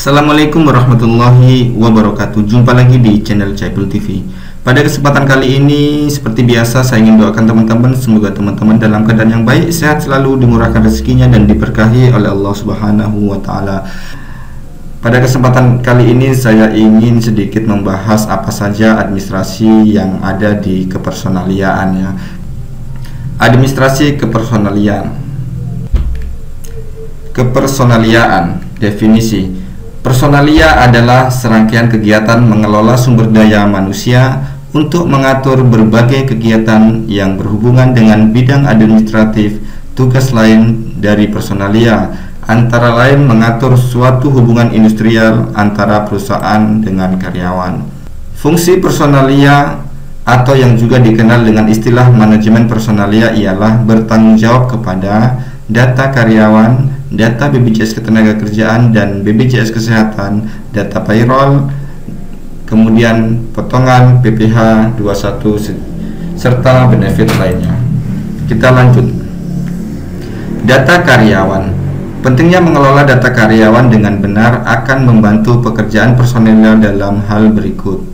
Assalamualaikum warahmatullahi wabarakatuh. Jumpa lagi di channel Caipul TV. Pada kesempatan kali ini, seperti biasa, saya ingin doakan teman-teman, semoga teman-teman dalam keadaan yang baik, sehat selalu, dimurahkan rezekinya dan diberkahi oleh Allah Subhanahu wa taala. Pada kesempatan kali ini saya ingin sedikit membahas apa saja administrasi yang ada di kepersonaliaan ya. Administrasi kepersonaliaan. Kepersonaliaan, definisi. Personalia adalah serangkaian kegiatan mengelola sumber daya manusia untuk mengatur berbagai kegiatan yang berhubungan dengan bidang administratif. Tugas lain dari personalia antara lain mengatur suatu hubungan industrial antara perusahaan dengan karyawan. Fungsi personalia atau yang juga dikenal dengan istilah manajemen personalia ialah bertanggung jawab kepada data karyawan, data BPJS Ketenagakerjaan dan BPJS Kesehatan, data payroll, kemudian potongan PPh 21 serta benefit lainnya. Kita lanjut. Data karyawan. Pentingnya mengelola data karyawan dengan benar akan membantu pekerjaan personel dalam hal berikut.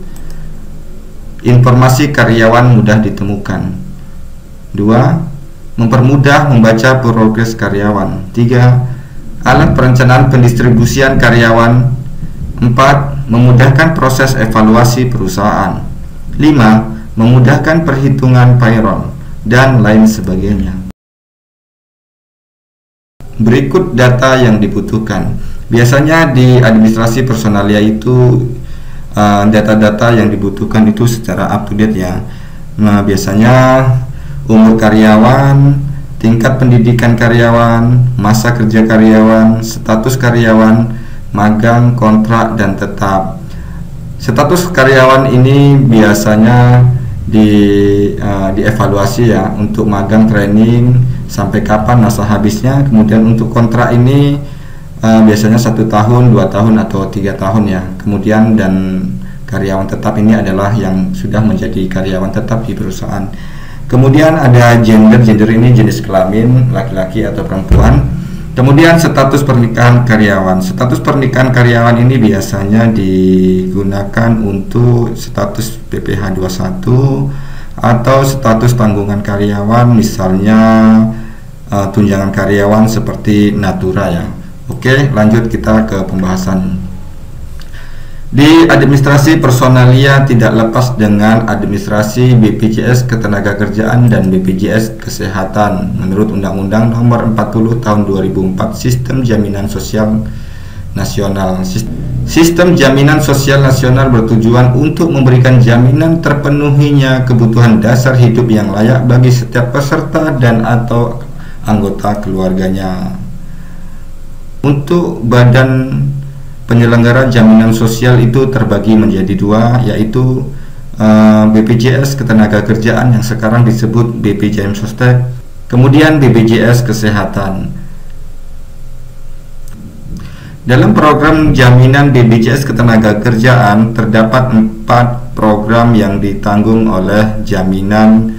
Informasi karyawan mudah ditemukan. 2. Mempermudah membaca progres karyawan. 3. Alat perencanaan pendistribusian karyawan. 4. Memudahkan proses evaluasi perusahaan. 5. Memudahkan perhitungan payroll dan lain sebagainya. Berikut data yang dibutuhkan. Biasanya di administrasi personalia itu data-data yang dibutuhkan itu secara up to date ya. Nah, biasanya umur karyawan, tingkat pendidikan karyawan, masa kerja karyawan, status karyawan, magang, kontrak, dan tetap. Status karyawan ini biasanya dievaluasi ya, untuk magang, training, sampai kapan masa habisnya. Kemudian untuk kontrak ini biasanya 1 tahun, 2 tahun, atau 3 tahun ya. Kemudian dan karyawan tetap ini adalah yang sudah menjadi karyawan tetap di perusahaan. Kemudian ada gender ini jenis kelamin, laki-laki atau perempuan. Kemudian status pernikahan karyawan. Status pernikahan karyawan ini biasanya digunakan untuk status PPh 21 atau status tanggungan karyawan, misalnya tunjangan karyawan seperti Natura ya. Oke, lanjut kita ke pembahasan. Di administrasi personalia tidak lepas dengan administrasi BPJS Ketenagakerjaan dan BPJS Kesehatan. Menurut Undang-Undang Nomor 40 Tahun 2004, Sistem Jaminan Sosial Nasional. Sistem Jaminan Sosial Nasional bertujuan untuk memberikan jaminan terpenuhinya kebutuhan dasar hidup yang layak bagi setiap peserta dan atau anggota keluarganya. Untuk badan penyelenggara jaminan sosial itu terbagi menjadi 2, yaitu BPJS Ketenagakerjaan yang sekarang disebut BPJM Sostek, kemudian BPJS Kesehatan. Dalam program jaminan BPJS Ketenagakerjaan terdapat 4 program yang ditanggung oleh jaminan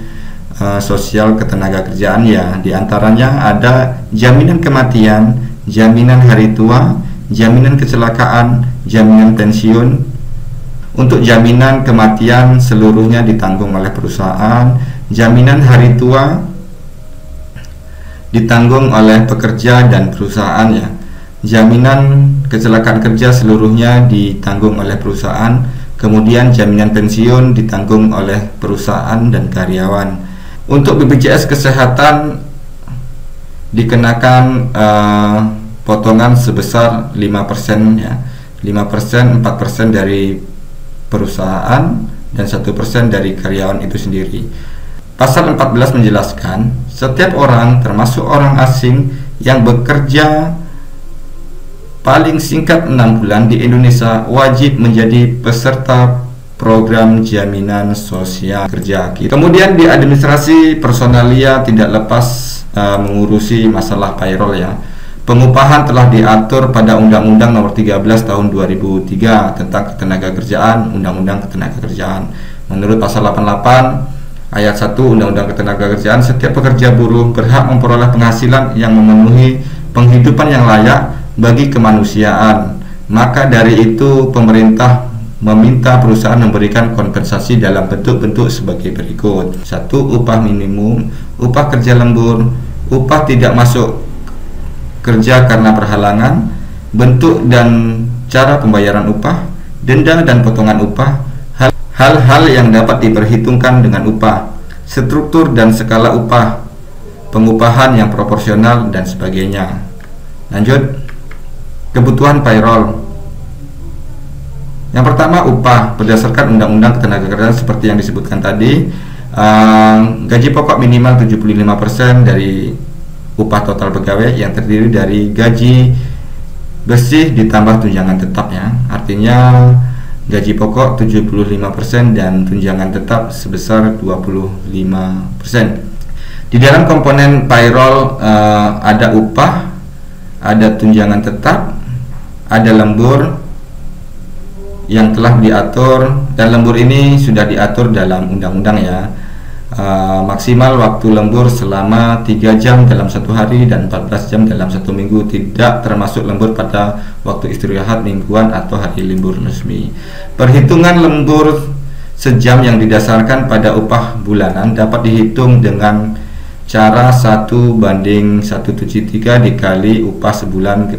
sosial ketenagakerjaan ya. Di antaranya ada jaminan kematian, jaminan hari tua, jaminan kecelakaan, jaminan pensiun. Untuk jaminan kematian seluruhnya ditanggung oleh perusahaan. Jaminan hari tua ditanggung oleh pekerja dan perusahaan ya. Jaminan kecelakaan kerja seluruhnya ditanggung oleh perusahaan. Kemudian jaminan pensiun ditanggung oleh perusahaan dan karyawan. Untuk BPJS Kesehatan dikenakan potongan sebesar 5% ya. 5%, 4% dari perusahaan dan 1% dari karyawan itu sendiri. Pasal 14 menjelaskan, setiap orang termasuk orang asing yang bekerja paling singkat 6 bulan di Indonesia wajib menjadi peserta program jaminan sosial kerja. Kemudian di administrasi personalia tidak lepas mengurusi masalah payroll ya. Pengupahan telah diatur pada Undang-Undang Nomor 13 Tahun 2003 tentang Ketenagakerjaan, Undang-Undang Ketenagakerjaan. Menurut Pasal 88 Ayat 1 Undang-Undang Ketenagakerjaan, setiap pekerja buruh berhak memperoleh penghasilan yang memenuhi penghidupan yang layak bagi kemanusiaan Maka dari itu pemerintah meminta perusahaan memberikan kompensasi dalam bentuk-bentuk sebagai berikut. 1. Upah minimum, upah kerja lembur, upah tidak masuk kerja karena perhalangan, bentuk dan cara pembayaran upah, denda dan potongan upah, hal-hal yang dapat diperhitungkan dengan upah, struktur dan skala upah, pengupahan yang proporsional dan sebagainya. Lanjut, kebutuhan payroll. Yang pertama, upah berdasarkan Undang-Undang Ketenagakerjaan seperti yang disebutkan tadi. Gaji pokok minimal 75% dari upah total pegawai yang terdiri dari gaji bersih ditambah tunjangan tetapnya. Artinya gaji pokok 75% dan tunjangan tetap sebesar 25%. Di dalam komponen payroll ada upah, ada tunjangan tetap, ada lembur yang telah diatur, dan lembur ini sudah diatur dalam undang-undang ya. Maksimal waktu lembur selama 3 jam dalam satu hari dan 14 jam dalam satu minggu, tidak termasuk lembur pada waktu istirahat mingguan atau hari libur resmi. Perhitungan lembur sejam yang didasarkan pada upah bulanan dapat dihitung dengan cara 1:173 dikali upah sebulan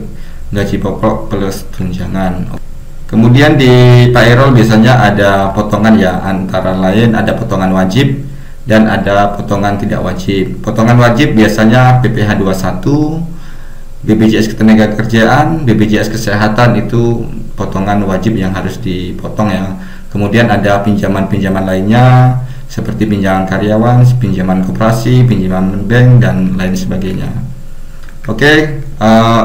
gaji pokok plus tunjangan. Kemudian di payroll biasanya ada potongan ya, antara lain ada potongan wajib dan ada potongan tidak wajib. Potongan wajib biasanya PPh 21, BPJS Ketenagakerjaan, BPJS Kesehatan, itu potongan wajib yang harus dipotong ya. Kemudian ada pinjaman-pinjaman lainnya seperti pinjaman karyawan, pinjaman koperasi, pinjaman bank dan lain sebagainya. Oke,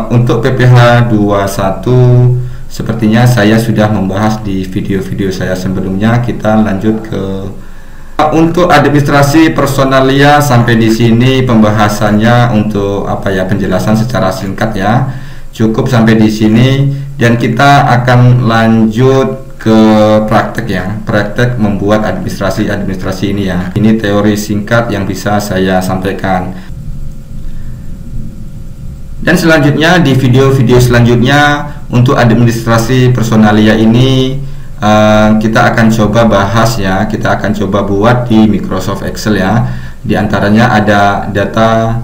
untuk PPh 21 sepertinya saya sudah membahas di video-video saya sebelumnya. Kita lanjut ke untuk administrasi personalia. Sampai di sini pembahasannya untuk penjelasan secara singkat ya. Cukup sampai di sini dan kita akan lanjut ke praktek ya. Praktek membuat administrasi ini ya. Ini teori singkat yang bisa saya sampaikan. Dan selanjutnya di video-video selanjutnya untuk administrasi personalia ini kita akan coba bahas ya. Kita akan coba buat di Microsoft Excel ya. Di antaranya ada data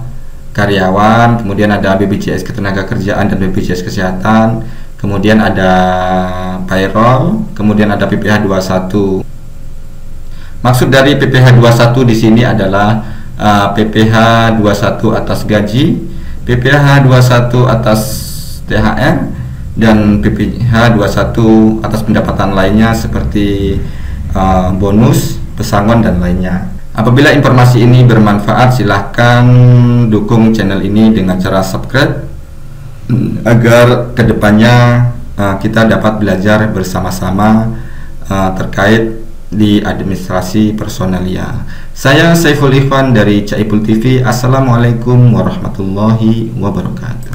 karyawan, kemudian ada BPJS Ketenagakerjaan dan BPJS Kesehatan, kemudian ada payroll, kemudian ada PPh 21. Maksud dari PPh 21 di sini adalah PPh 21 atas gaji, PPh 21 atas THR, dan PPh 21 atas pendapatan lainnya seperti bonus, pesangon dan lainnya. Apabila informasi ini bermanfaat, silahkan dukung channel ini dengan cara subscribe agar kedepannya kita dapat belajar bersama-sama terkait di administrasi personalia. Saya Saiful Ikhwan dari Caipul TV. Assalamualaikum warahmatullahi wabarakatuh.